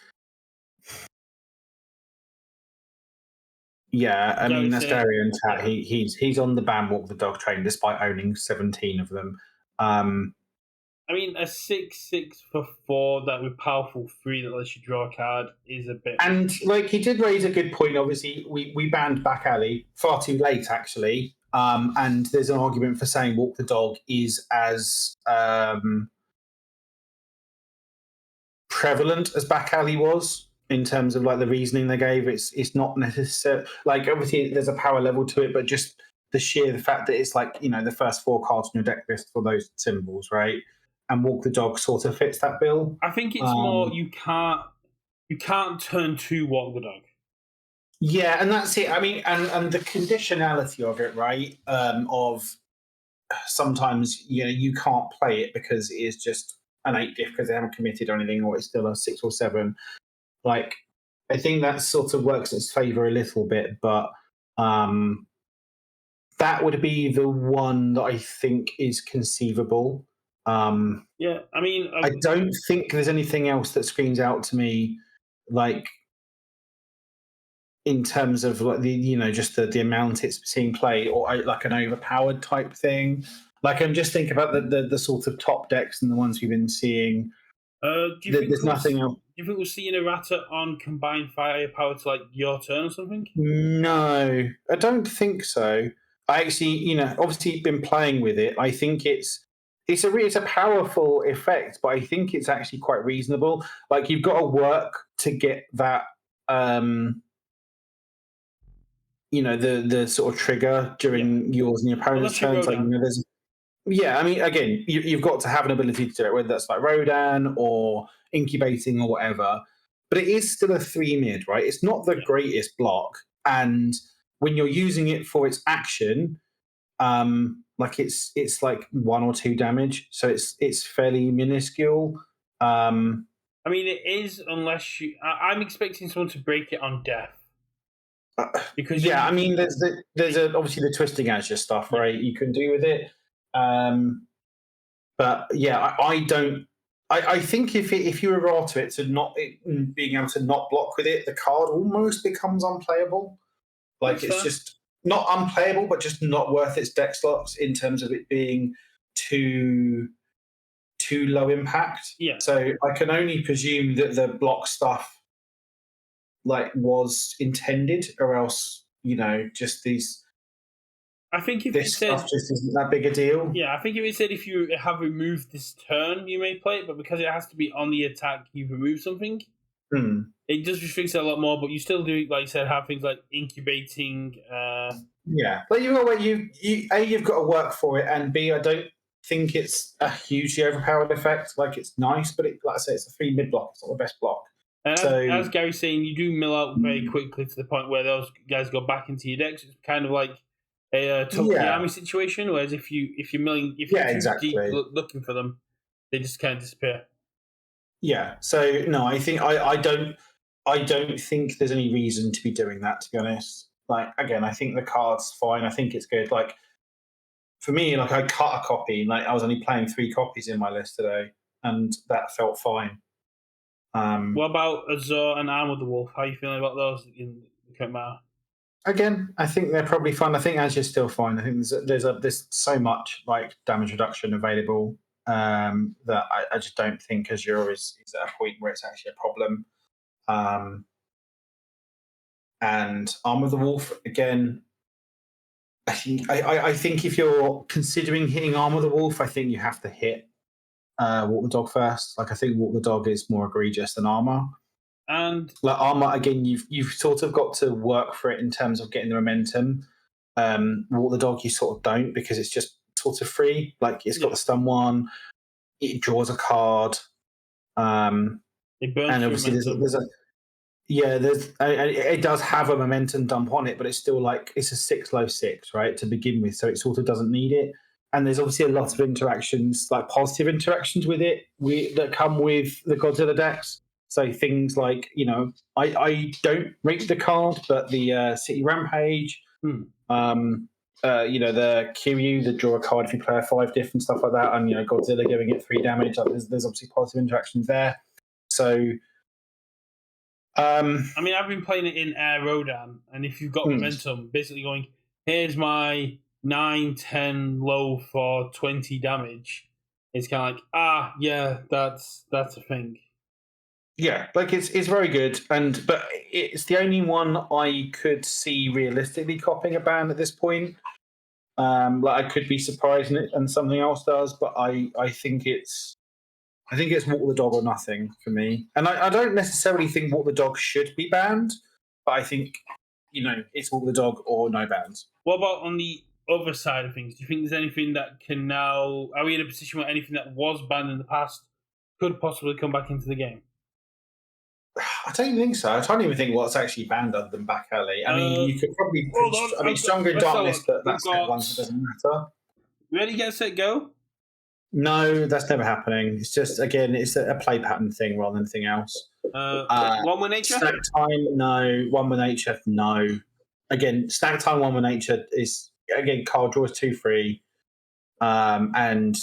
Yeah, I mean, that's Darian Tat. He's on the ban Walk the Dog train despite owning 17 of them. I mean, a 6/6 for 4 that with powerful 3 that lets you draw a card is a bit. And like he did raise a good point. Obviously, we banned Back Alley far too late, actually. And there's an argument for saying Walk the Dog is as prevalent as Back Alley was in terms of like the reasoning they gave. It's not necessarily like, obviously there's a power level to it, but just the fact that it's like, the first 4 cards in your deck list for those symbols, right? And Walk the Dog sort of fits that bill. I think it's more you can't turn to Walk the Dog. Yeah, and that's it. I mean, and the conditionality of it, right? Of sometimes you can't play it because it is just an 8 diff because they haven't committed or anything, or it's still a 6 or 7. Like, I think that sort of works in its favour a little bit, but that would be the one that I think is conceivable. Yeah, I mean, I don't think there's anything else that screams out to me, like in terms of like just the amount it's seeing play, or like an overpowered type thing. Like, I'm just thinking about the sort of top decks and the ones we've been seeing. Do you think there's nothing else? Do you think we'll see an errata on combined firepower to like your turn or something? No, I don't think so. I actually, obviously been playing with it. I think it's a powerful effect, but I think it's actually quite reasonable. Like, you've got to work to get that, the sort of trigger during yours and your opponent's turns. Like, I mean, again, you've got to have an ability to do it, whether that's like Rodan or incubating or whatever. But it is still a 3 mid, right? It's not the greatest block, and when you're using it for its action, like it's like 1 or 2 damage, so it's fairly minuscule. I mean, it is, unless I'm expecting someone to break it on death. Because I mean, there's obviously the Twisting Azure stuff, right? You can do with it, but yeah, I don't. I think if you errata it to not being able to not block with it, the card almost becomes unplayable. Like, it's just not unplayable, but just not worth its deck slots in terms of it being too low impact. Yeah. So I can only presume that the block stuff like was intended, or else just these. I think if this stuff just isn't that big a deal. Yeah, I think if it said if you have removed this turn, you may play it, but because it has to be on the attack, you've removed something. It just restricts it a lot more, but you still do, like you said, have things like incubating. Yeah, but you've got you've got to work for it, and B, I don't think it's a hugely overpowered effect. Like it's nice, but like I say, it's a 3 mid block. It's not the best block. And So as Gary's saying, you do mill out very quickly to the point where those guys go back into your decks. It's kind of like a Tokiyami situation. Whereas if you're too deep looking for them, they just kind of disappear. Yeah. So no, I think I don't think there's any reason to be doing that. To be honest, like again, I think the card's fine. I think it's good. Like for me, like I cut a copy. Like I was only playing 3 copies in my list today, and that felt fine. What about Azor and Arm of the Wolf? How are you feeling about those in the current meta? Again, I think they're probably fun. I think Azure's still fine. I think there's so much like damage reduction available that I just don't think Azure is at a point where it's actually a problem. And Arm of the Wolf again. I think if you're considering hitting Arm of the Wolf, I think you have to hit Walk the Dog first. Like I think Walk the Dog is more egregious than Armor. And like Armor, again, you've sort of got to work for it in terms of getting the momentum. Walk the Dog, you sort of don't because it's just sort of free. Like it's got the stun one, it draws a card. It burns, and obviously it does have a momentum dump on it, but it's still like it's a 6 low 6, right, to begin with, so it sort of doesn't need it. And there's obviously a lot of interactions, like positive interactions with it, that come with the Godzilla decks. So things like, I don't rate the card, but the City Rampage, the Kiryu, the draw a card if you play a 5 diff and stuff like that, and Godzilla giving it 3 damage. Like, there's obviously positive interactions there. So, I mean, I've been playing it in Air Rodan, and if you've got momentum, basically going, here's my 9-10 low for 20 damage. It's kind of like, yeah, that's a thing. Yeah, like it's very good, but it's the only one I could see realistically copying a ban at this point. Like I could be surprised and something else does, but I think it's Walk the Dog or nothing for me. And I don't necessarily think Walk the Dog should be banned, but I think it's Walk the Dog or no bans. What about on the other side of things? Do you think there's anything that can now? Are we in a position where anything that was banned in the past could possibly come back into the game? I don't think so. I don't even think what's actually banned other than Back Alley. I mean, you could probably. Stronger in Darkness, but that's one that doesn't matter. Ready, Get, Set, Go? No, that's never happening. It's just, again, it's a play pattern thing rather than anything else. One with Nature? Stack Time, no. One with Nature, no. Again, Stack Time, One with Nature is, again, card draws 2-3. And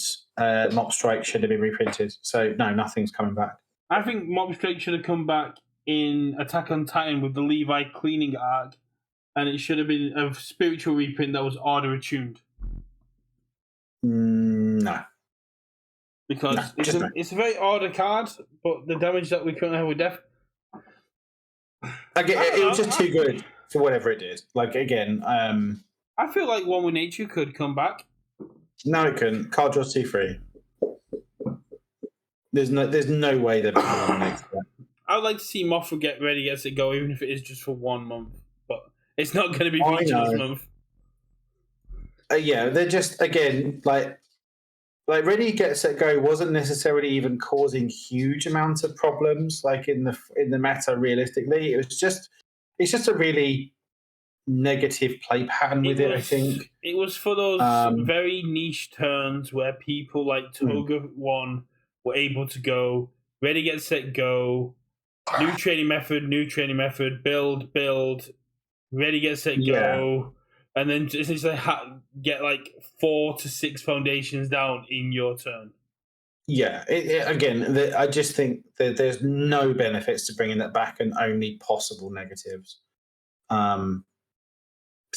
Mop Strike should have been reprinted. So, no, nothing's coming back. I think Mob Strike should have come back in Attack on Titan with the Levi cleaning arc, and it should have been a spiritual reprint that was order attuned. No. Because it's a very order card, but the damage that we currently have with Death. Again, it was just too good for whatever it did. Like, again. I feel like One with Nature could come back. No, it couldn't. Card draws 2-3. There's no way they're back. I would like to see Mothra get Ready, Get, Set, Go, even if it is just for 1 month. But it's not going to be featured this month. Yeah, they're just, again, like Ready, Get, Set, Go wasn't necessarily even causing huge amounts of problems, like in the meta. Realistically, it's just a really negative play pattern with it. I think it was for those very niche turns where people like Toga 1 were able to go Ready, Get, Set, Go, new training method, build, Ready, Get, Set, Go, and then essentially get like 4 to 6 foundations down in your turn. Yeah, again, I just think that there's no benefits to bringing that back and only possible negatives. So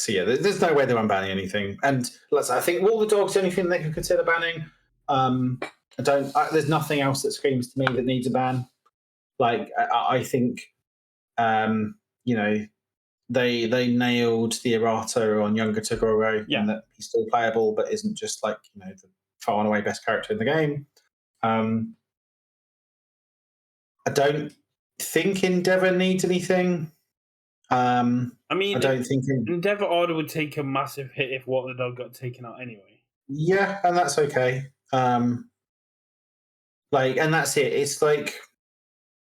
yeah, there's no way they're unbanning anything. And I think Walk the Dog's the only thing they can consider banning. There's nothing else that screams to me that needs a ban. Like I think, they nailed the errata on Younger Toguro, and that he's still playable, but isn't just like the far and away best character in the game. I don't think Endeavour needs anything. I mean, I don't think. Endeavour Order would take a massive hit if What the Dog got taken out anyway. Yeah, and that's okay. And that's it. It's like,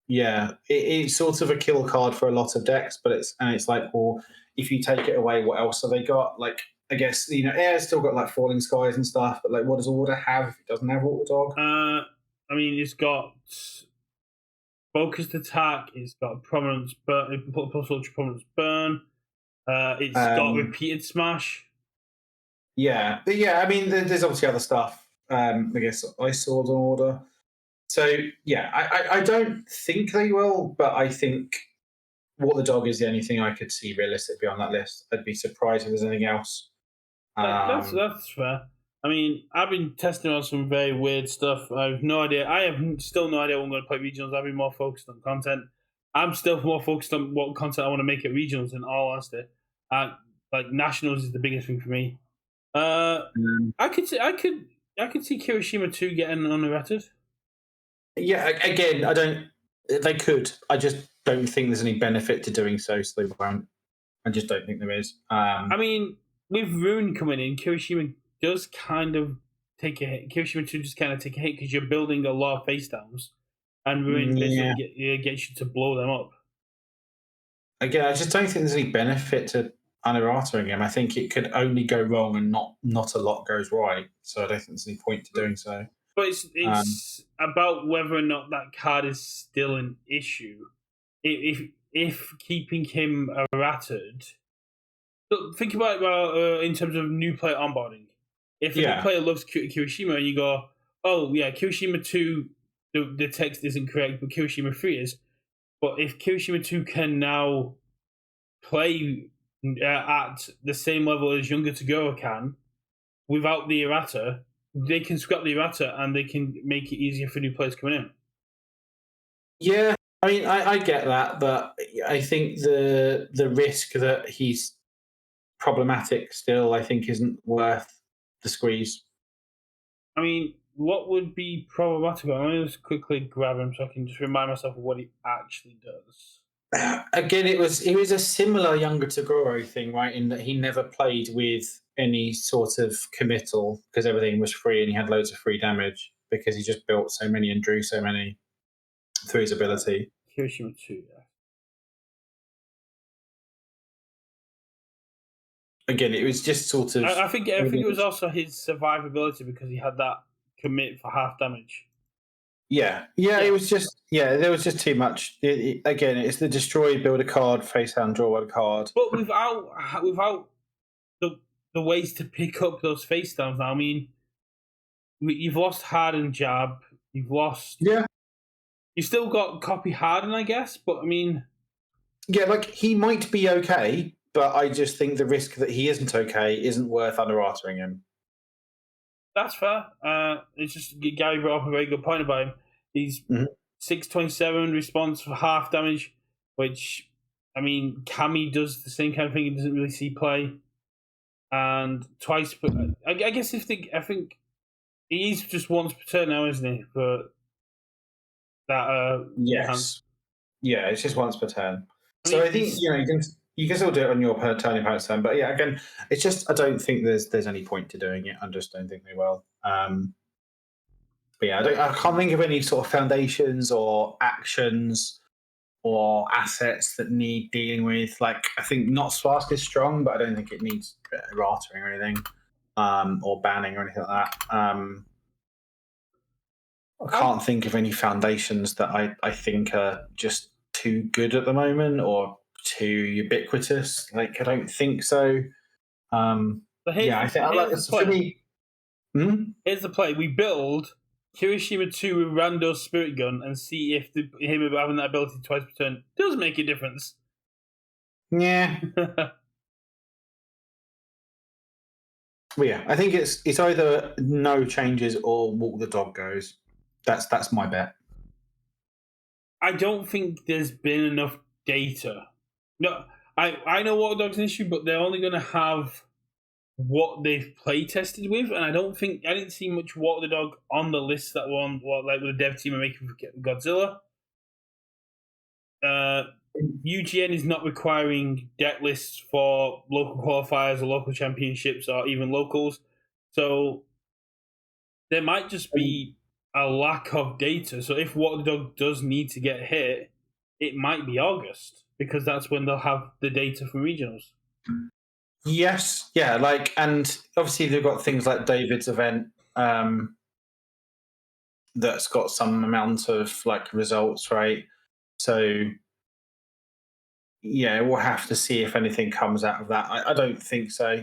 yeah, it's sort of a kill card for a lot of decks, but it's like, well, if you take it away, what else have they got? Like, I guess Air's still got like Falling Skies and stuff, but like, what does Order have if it doesn't have Water Dog? I mean, it's got focused attack. It's got prominence burn, plus ultra prominence burn. It's got repeated smash. Yeah, but yeah, I mean, there's obviously other stuff. I guess Ice Sword on Order. So yeah, I don't think they will, but I think What the Dog is the only thing I could see realistically on that list. I'd be surprised if there's anything else. That's fair. I mean, I've been testing on some very weird stuff. I have no idea. I have still no idea what I'm going to play regionals. I've been more focused on content. I'm still more focused on what content I want to make at regionals. In all honesty, like nationals is the biggest thing for me. I could see Kirishima 2 getting unerratted. Yeah, again, I don't. They could. I just don't think there's any benefit to doing so. So they won't. I just don't think there is. I mean, with Rune coming in, Kirishima does kind of take a hit. Kirishima 2 just kind of take a hit because you're building a lot of face downs, and Rune basically gets you to blow them up. Again, I just don't think there's any benefit to unerratering him. I think it could only go wrong, and not a lot goes right. So I don't think there's any point to doing so. But it's about whether or not that card is still an issue. If keeping him errated, look, think about it in terms of new player onboarding. If a new player loves Kirishima and you go, oh yeah, Kirishima 2, the text isn't correct, but Kirishima 3 is. But if Kirishima 2 can now play at the same level as Younger Tagoro can, without the errata, they can scrap the errata and they can make it easier for new players coming in. Yeah, I mean, I get that, but I think the risk that he's problematic still, I think, isn't worth the squeeze. I mean, what would be problematic? I'm going to just quickly grab him so I can just remind myself of what he actually does. Again, it was a similar Younger Tagoro thing, right? In that he never played with any sort of committal because everything was free and he had loads of free damage because he just built so many and drew so many through his ability. Kirishima 2, yeah. Again, it was just sort of. I think it was also his survivability because he had that commit for half damage. Yeah. It was just there was just too much. Again, it's the destroy, build a card, face down, draw a card. But without the ways to pick up those face downs now, I mean, you've lost Harden Jab, you've lost. Yeah. You still got copy Harden, I guess, but I mean. Yeah, like he might be okay, but I just think the risk that he isn't okay isn't worth unerratering him. That's fair. It's just Gary brought up a very good point about him. He's 627 response for half damage, which, I mean, Kami does the same kind of thing. He doesn't really see play. And twice per. I guess I think he's just once per turn now, isn't he? For that. Yes. Yeah, it's just once per turn. So I think you can still do it on your turn opponent's turn, but yeah, again, it's just I don't think there's any point to doing it. I just don't think they will. But yeah, I can't think of any sort of foundations or actions or assets that need dealing with. Like I think not Swask is strong, but I don't think it needs erratering or anything, or banning or anything like that. I can't think of any foundations that I think are just too good at the moment or too ubiquitous. Like I don't think so. I think for me. Here's the play: we build Kirishima 2 with Rando's Spirit Gun and see if him having that ability twice per turn does make a difference. Yeah. Well, yeah, I think it's either no changes or Walk the Dog goes. That's my bet. I don't think there's been enough data. No, I know Walk the Dog's an issue, but they're only going to have what they've play tested with, and I didn't see much Walk the Dog on the list that one, like with the dev team are making for Godzilla. UGN is not requiring deck lists for local qualifiers or local championships or even locals. So there might just be a lack of data. So if What the Dog does need to get hit, it might be August because that's when they'll have the data from regionals. Yes, yeah, and obviously they've got things like David's event that's got some amount of results, right? So yeah, we'll have to see if anything comes out of that. I don't think so.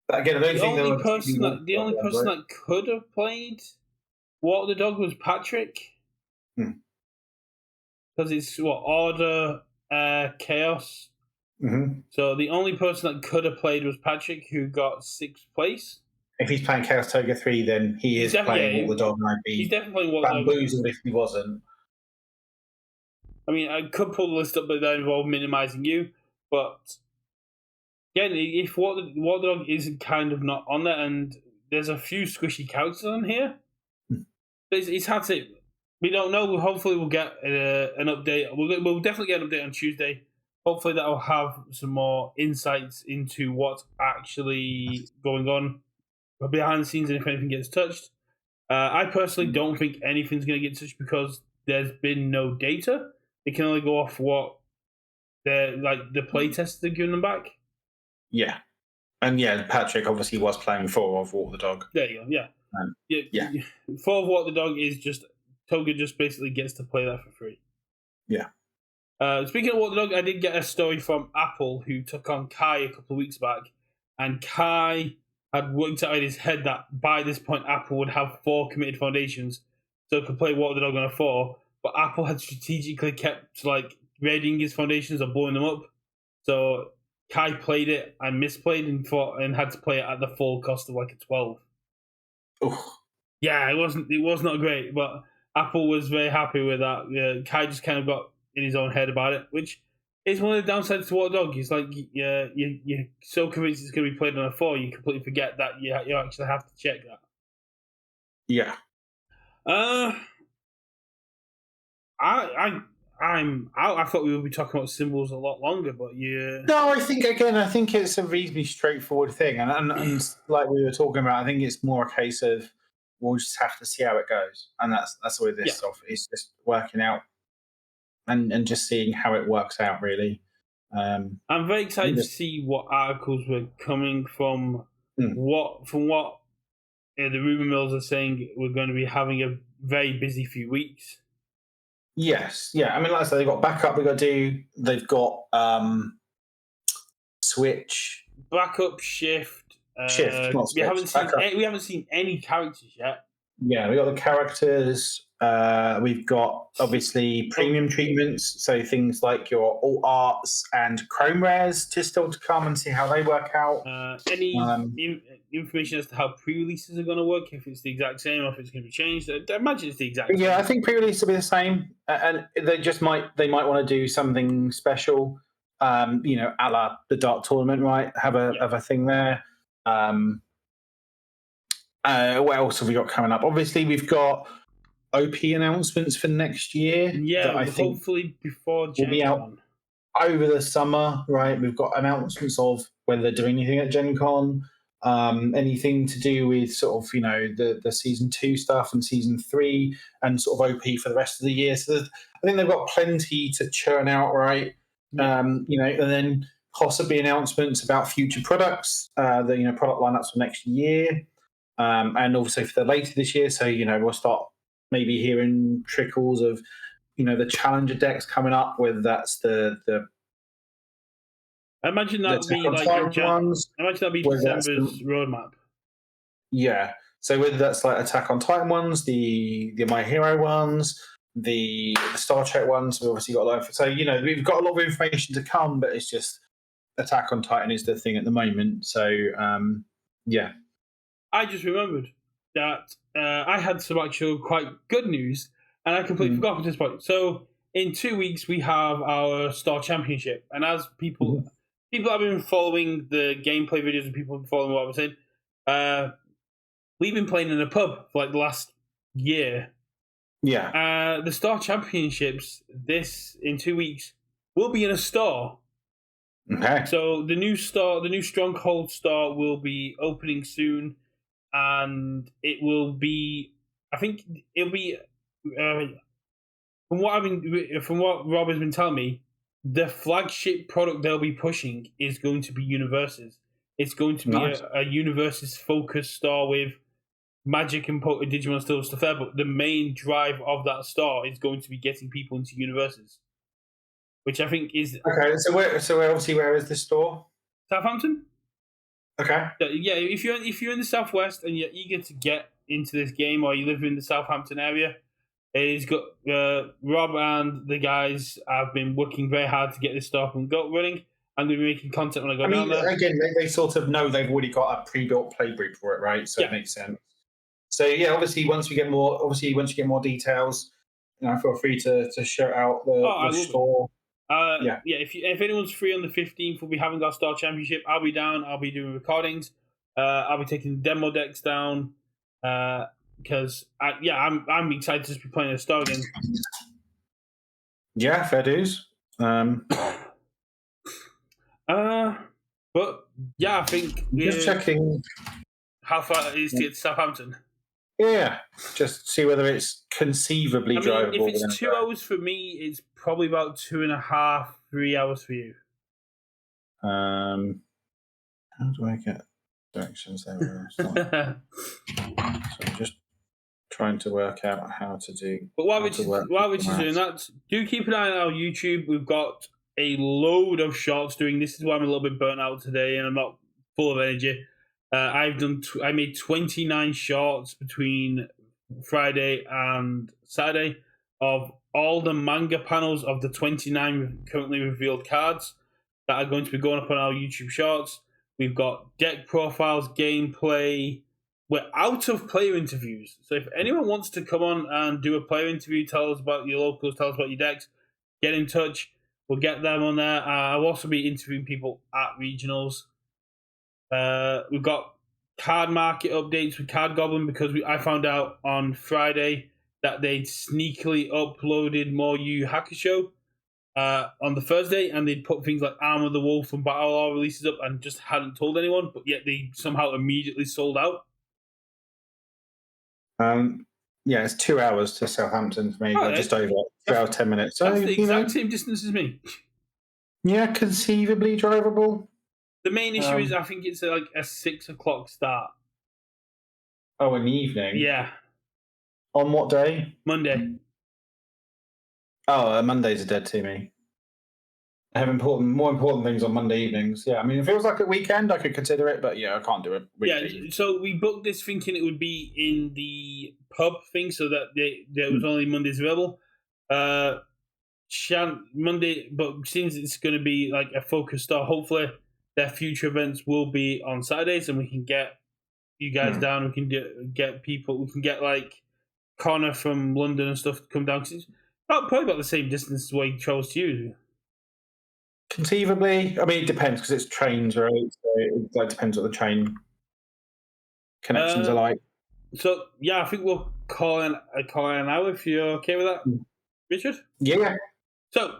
But again, I don't think the only person that could have played What the Dog was Patrick. Because it's Order, Chaos. Mm-hmm. So the only person that could have played was Patrick, who got 6th place. If he's playing Chaos Toga 3, then he's playing What the Dog, and I'd be he's definitely playing What the Dog. Bamboozled if he wasn't. I mean, I could pull the list up, but that involved minimizing you. But again, if What the Dog isn't kind of not on there, and there's a few squishy characters on here, it's hard to. We don't know. Hopefully, we'll get an update. We'll definitely get an update on Tuesday. Hopefully, that will have some more insights into what's actually going on behind the scenes and if anything gets touched. I personally don't think anything's going to get touched because there's been no data. They can only go off what the playtesters are giving them back. Yeah. And yeah, Patrick obviously was playing 4 of Walk the Dog. There you go, yeah. 4 of Walk the Dog is just Toga just basically gets to play that for free. Yeah. Speaking of Walk the Dog, I did get a story from Apple who took on Kai a couple of weeks back, and Kai had worked out in his head that by this point Apple would have 4 committed foundations, so it could play Walk the Dog on a 4. But Apple had strategically kept readying his foundations or blowing them up, so Kai played it and misplayed and had to play it at the full cost of a 12. Oh. Yeah, it was not great, but Apple was very happy with that. Kai just kind of got in his own head about it, which is one of the downsides to What Dog. It's you're so convinced it's going to be played on a 4, you completely forget that you actually have to check that. Yeah. I thought we would be talking about symbols a lot longer, but yeah. No, I think it's a reasonably straightforward thing, and like we were talking about, I think it's more a case of we'll just have to see how it goes, and that's where this stuff is just working out, and just seeing how it works out really. I'm very excited to see what articles were coming from. What the rumor mills are saying, we're going to be having a very busy few weeks. Yes, yeah. I mean, like I said, they've got backup. They've got switch, backup, shift. We haven't seen any characters yet. Yeah, we got the characters. We've got obviously premium treatments, so things like your alt arts and chrome rares still to come and see how they work out. Any information as to how pre-releases are going to work? If it's the exact same, or if it's going to be changed? I imagine it's the exact same. Yeah, I think pre-release will be the same, and they might want to do something special. A la the Dark Tournament, right? Have a thing there. What else have we got coming up? Obviously, we've got OP announcements for next year. Yeah, I think hopefully before Gen Con. Will be out over the summer, right? We've got announcements of whether they're doing anything at Gen Con, anything to do with sort of, the Season 2 stuff and Season 3 and sort of OP for the rest of the year. So I think they've got plenty to churn out, right? Yeah. And then possibly announcements about future products, the product lineups for next year. And also for the later this year, so we'll start maybe hearing trickles of the challenger decks coming up, whether that's the I imagine that would be December's roadmap. Yeah, so whether that's like Attack on Titan ones, the My Hero ones, the Star Trek ones, we've obviously got a lot. So we've got a lot of information to come, but it's just Attack on Titan is the thing at the moment. So yeah. I just remembered that I had some actual quite good news, and I completely forgot at this point. So in 2 weeks, we have our Star Championship, and as people have been following the gameplay videos and people have been following what I was saying, we've been playing in a pub for the last year. Yeah. The Star Championships in 2 weeks will be in a store. Okay. So the new Stronghold store will be opening soon, and it will be. I think it'll be. From what Rob has been telling me, the flagship product they'll be pushing is going to be Universus. It's going to be Nice. a Universus focused store with Magic and Digimon still stuff there, but the main drive of that store is going to be getting people into Universus, which I think is Okay. Where is this store? Southampton. Okay. Yeah, if you're in the southwest and you're eager to get into this game, or you live in the Southampton area, it's got Rob and the guys have been working very hard to get this stuff and go running. I'm going to be making content when I go down there. Again, they sort of know they've already got a pre-built playbook for it, right? So Yeah. It makes sense. So yeah, obviously, once you get more details, feel free to shout out the store. If anyone's free on the 15th, we'll be having our Star Championship. I'll be down. I'll be doing recordings. I'll be taking demo decks down because I'm excited to just be playing a Star again. Yeah, fair dues. But yeah, I think just checking how far it is to get to Southampton. Yeah, just see whether it's conceivably drivable. If it's 2 hours for me, it's probably about 2.5, 3 hours for you. How do I get directions there? So I'm just trying to work out how to do. But while Richard's doing that, do keep an eye on our YouTube. We've got a load of shorts doing. This is why I'm a little bit burnt out today, and I'm not full of energy. I made 29 shorts between Friday and Saturday of all the manga panels of the 29 currently revealed cards that are going to be going up on our YouTube shorts. We've got deck profiles, gameplay. We're out of player interviews. So if anyone wants to come on and do a player interview, tell us about your locals, tell us about your decks, get in touch. We'll get them on there. I'll also be interviewing people at regionals. We've got card market updates with Card Goblin because I found out on Friday that they'd sneakily uploaded more Yu Hakusho on the Thursday, and they'd put things like Arm of the Wolf and Battle Law releases up and just hadn't told anyone, but yet they somehow immediately sold out. Yeah, it's 2 hours to Southampton for me, just over 2 hours 10 minutes. So that's the exact same distance as me. Yeah, conceivably drivable. The main issue is I think it's like a 6 o'clock start. Oh, in the evening? Yeah. On what day? Monday. Oh, Mondays are dead to me. I have more important things on Monday evenings. Yeah, I mean, if it was like a weekend, I could consider it, but yeah, I can't do it. Yeah, so we booked this thinking it would be in the pub thing, so that there was only Mondays available. Monday, but since it's going to be like a focus store, hopefully their future events will be on Saturdays, and we can get you guys down. We can get people. We can get like Connor from London and stuff to come down. Cause it's probably about the same distance as what he chose to use. Conceivably, I mean, it depends because it's trains, right? So it depends what the train connections are like. So yeah, I think we'll call in now if you're okay with that, Richard. Yeah. So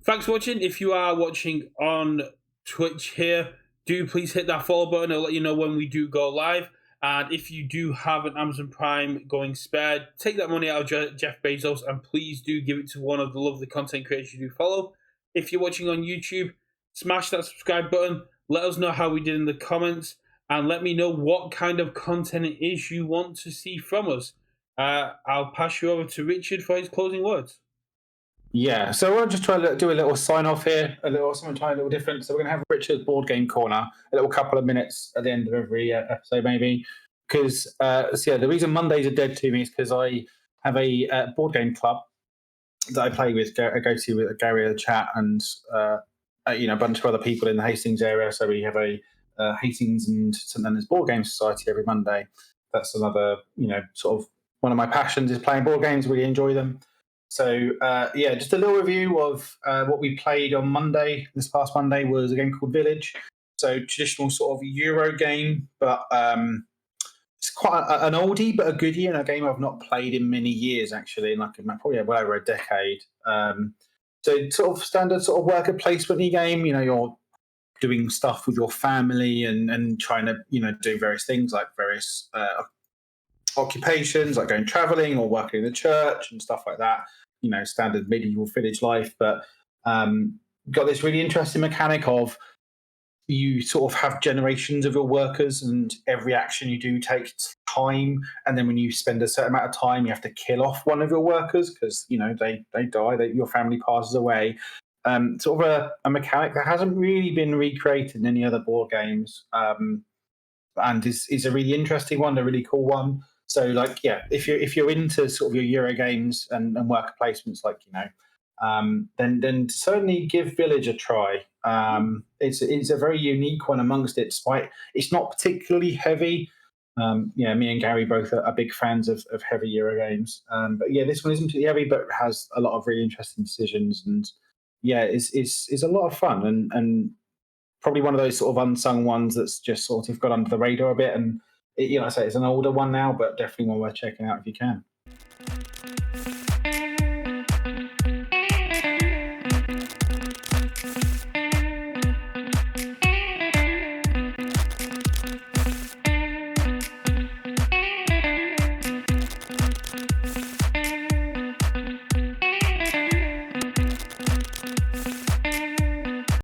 thanks for watching. If you are watching on Twitch here, do please hit that follow button. I'll let you know when we do go live. And if you do have an Amazon Prime going spared, take that money out of Jeff Bezos and please do give it to one of the lovely content creators you do follow. If you're watching on YouTube, smash that subscribe button. Let us know how we did in the comments and let me know what kind of content it is you want to see from us. I'll pass you over to Richard for his closing words. Yeah, so we'll just try to do a little sign off here, a little different. So we're going to have Richard's board game corner, a little couple of minutes at the end of every episode, maybe. Because the reason Mondays are dead to me is because I have a board game club that I play with. I go to with Gary in the chat and a bunch of other people in the Hastings area. So we have a Hastings and St Leonard's Board Game Society every Monday. That's another sort of one of my passions is playing board games. Really enjoy them. So, just a little review of what we played on Monday. This past Monday was a game called Village. So, traditional sort of Euro game, but it's quite an oldie but a goodie, and a game I've not played in many years actually, like probably well over a decade. So sort of standard sort of worker placement game. You're doing stuff with your family and trying to do various things like various occupations, like going traveling or working in the church and stuff like that. Standard medieval village life, but got this really interesting mechanic of you sort of have generations of your workers, and every action you do takes time. And then when you spend a certain amount of time, you have to kill off one of your workers because they die, your family passes away. Sort of a mechanic that hasn't really been recreated in any other board games, and is a really interesting one, a really cool one. So, like, yeah, if you're into sort of your Euro games and worker placements, like then certainly give Village a try. It's a very unique one amongst it, despite it's not particularly heavy. Yeah, me and Gary both are big fans of heavy Euro games. But yeah, this one isn't too heavy, but has a lot of really interesting decisions, and yeah, it's a lot of fun, and probably one of those sort of unsung ones that's just sort of got under the radar a bit. And I say it's an older one now, but definitely one worth checking out if you can.